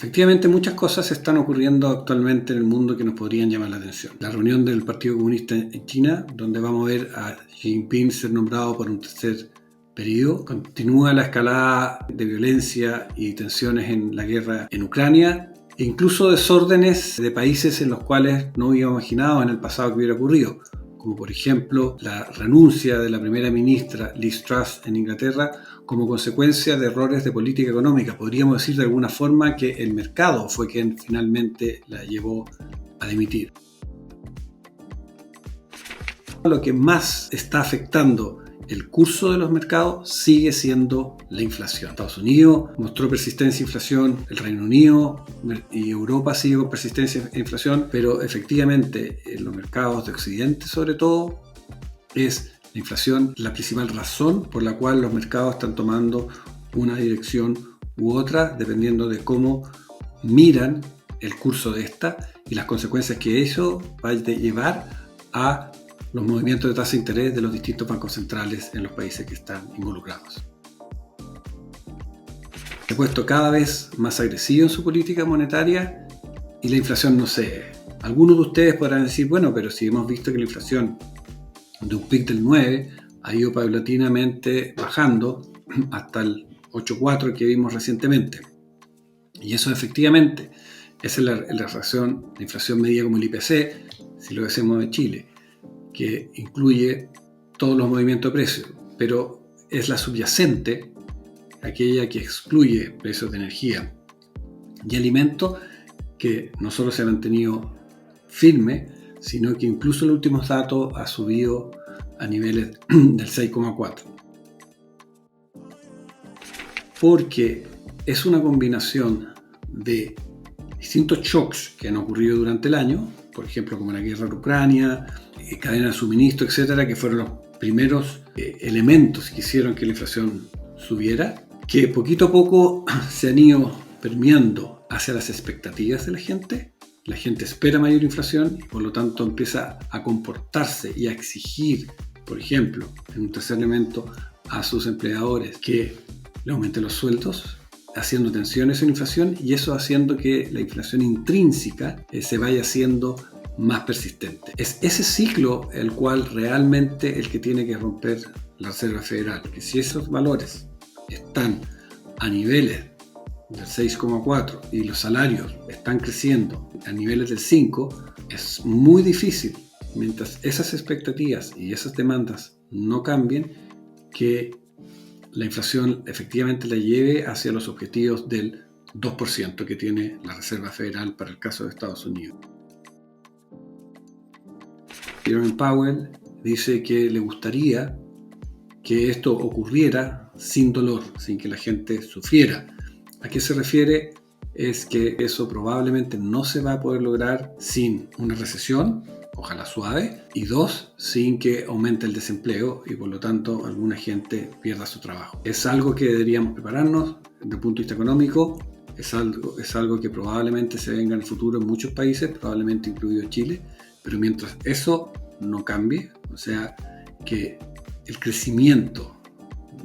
Efectivamente, muchas cosas están ocurriendo actualmente en el mundo que nos podrían llamar la atención. La reunión del Partido Comunista en China, donde vamos a ver a Xi Jinping ser nombrado por un tercer periodo. Continúa la escalada de violencia y tensiones en la guerra en Ucrania, e incluso desórdenes de países en los cuales no hubiéramos imaginado en el pasado que hubiera ocurrido, como por ejemplo la renuncia de la primera ministra Liz Truss en Inglaterra como consecuencia de errores de política económica. Podríamos decir de alguna forma que el mercado fue quien finalmente la llevó a dimitir. Lo que más está afectando el curso de los mercados sigue siendo la inflación. Estados Unidos mostró persistencia de inflación, el Reino Unido y Europa sigue con persistencia de inflación, pero efectivamente en los mercados de Occidente sobre todo es la inflación la principal razón por la cual los mercados están tomando una dirección u otra dependiendo de cómo miran el curso de esta y las consecuencias que eso va a llevar a los movimientos de tasa de interés de los distintos bancos centrales en los países que están involucrados. Se ha puesto cada vez más agresivo en su política monetaria y la inflación no cede. Algunos de ustedes podrán decir, bueno, pero si hemos visto que la inflación de un pic del 9 ha ido paulatinamente bajando hasta el 8,4 que vimos recientemente. Y eso efectivamente es la inflación medida como el IPC, si lo hacemos de Chile, que incluye todos los movimientos de precios, pero es la subyacente, aquella que excluye precios de energía y alimentos, que no solo se ha mantenido firme, sino que incluso en los últimos datos ha subido a niveles del 6,4. Porque es una combinación de distintos shocks que han ocurrido durante el año, por ejemplo como la guerra en Ucrania, cadena de suministro, etcétera, que fueron los primeros elementos que hicieron que la inflación subiera, que poquito a poco se han ido permeando hacia las expectativas de la gente. La gente espera mayor inflación y por lo tanto empieza a comportarse y a exigir, por ejemplo, en un tercer elemento, a sus empleadores que le aumenten los sueldos, haciendo tensiones en inflación y eso haciendo que la inflación intrínseca se vaya haciendo más persistente. Es ese ciclo el cual realmente el que tiene que romper la Reserva Federal, que si esos valores están a niveles del 6,4 y los salarios están creciendo a niveles del 5, es muy difícil, mientras esas expectativas y esas demandas no cambien, que la inflación efectivamente la lleve hacia los objetivos del 2% que tiene la Reserva Federal para el caso de Estados Unidos. Jerome Powell dice que le gustaría que esto ocurriera sin dolor, sin que la gente sufriera. ¿A qué se refiere? Es que eso probablemente no se va a poder lograr sin una recesión, ojalá suave, y 2, sin que aumente el desempleo y por lo tanto alguna gente pierda su trabajo. Es algo que deberíamos prepararnos desde el punto de vista económico, es algo que probablemente se venga en el futuro en muchos países, probablemente incluido Chile, pero mientras eso no cambie, o sea que el crecimiento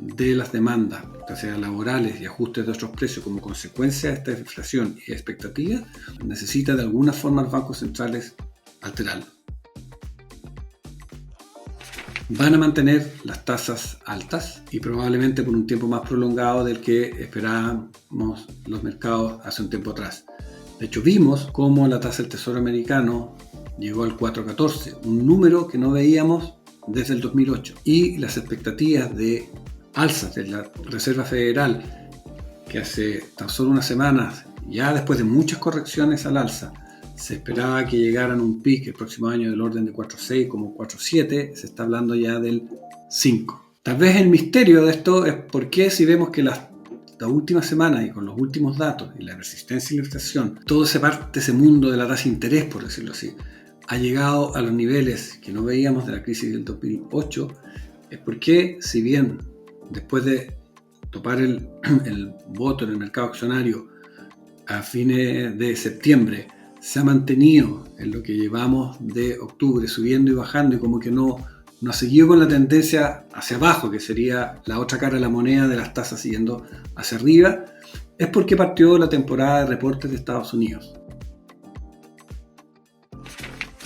de las demandas, ya sea laborales y ajustes de otros precios como consecuencia de esta inflación y expectativas, necesita de alguna forma los bancos centrales alterarlo. Van a mantener las tasas altas y probablemente por un tiempo más prolongado del que esperábamos los mercados hace un tiempo atrás. De hecho, vimos cómo la tasa del Tesoro americano llegó al 4,14, un número que no veíamos desde el 2008. Y las expectativas de alzas de la Reserva Federal, que hace tan solo unas semanas, ya después de muchas correcciones al alza, se esperaba que llegaran a un pic el próximo año del orden de 4,6 como 4,7, se está hablando ya del 5. Tal vez el misterio de esto es por qué si vemos que las últimas semanas y con los últimos datos y la persistencia y la inflación, todo ese mundo de la tasa de interés, por decirlo así, ha llegado a los niveles que no veíamos de la crisis del 2008, es porque si bien después de topar el voto en el mercado accionario a fines de septiembre, se ha mantenido en lo que llevamos de octubre, subiendo y bajando, y como que no ha seguido con la tendencia hacia abajo, que sería la otra cara de la moneda de las tasas siguiendo hacia arriba, es porque partió la temporada de reportes de Estados Unidos.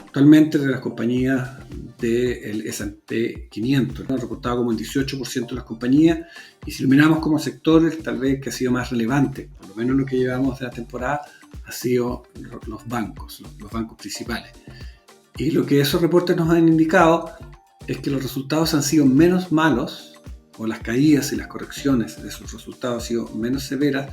Actualmente de las compañías del S&P 500, ¿no? Reportado como el 18% de las compañías, y si lo miramos como sectores, tal vez que ha sido más relevante, por lo menos lo que llevamos de la temporada, ha sido los bancos principales. Y lo que esos reportes nos han indicado es que los resultados han sido menos malos, o las caídas y las correcciones de sus resultados han sido menos severas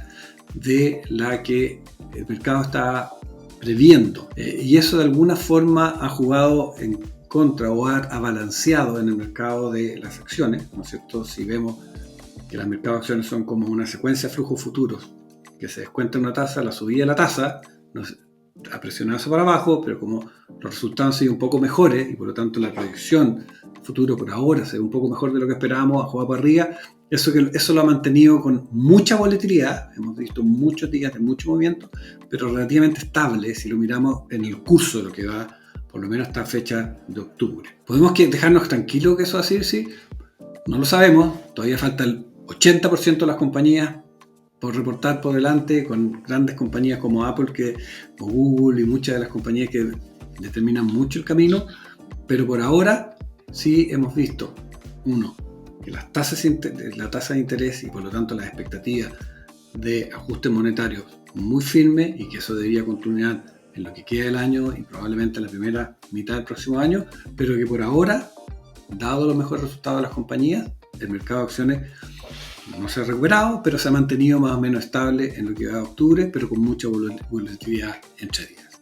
de la que el mercado está previendo. Y eso de alguna forma ha jugado en contra o ha balanceado en el mercado de las acciones, ¿no es cierto? Si vemos que los mercados de acciones son como una secuencia de flujos futuros, que se descuenta una tasa, la subida de la tasa, ha presionado eso para abajo, pero como los resultados han sido un poco mejores y por lo tanto la proyección futuro por ahora se ve un poco mejor de lo que esperábamos, ha jugado para arriba, eso lo ha mantenido con mucha volatilidad, hemos visto muchos días de mucho movimiento, pero relativamente estable si lo miramos en el curso de lo que va, por lo menos hasta fecha de octubre. ¿Podemos dejarnos tranquilos que eso va a ser? Sí, no lo sabemos, todavía falta el 80% de las compañías por reportar por delante, con grandes compañías como Apple o Google y muchas de las compañías que determinan mucho el camino, pero por ahora sí hemos visto, que la tasa de interés y por lo tanto las expectativas de ajustes monetarios muy firmes y que eso debería continuar en lo que queda del año y probablemente en la primera mitad del próximo año, pero que por ahora, dado los mejores resultados de las compañías, el mercado de acciones no se ha recuperado, pero se ha mantenido más o menos estable en lo que va a octubre, pero con mucha volatilidad entre días.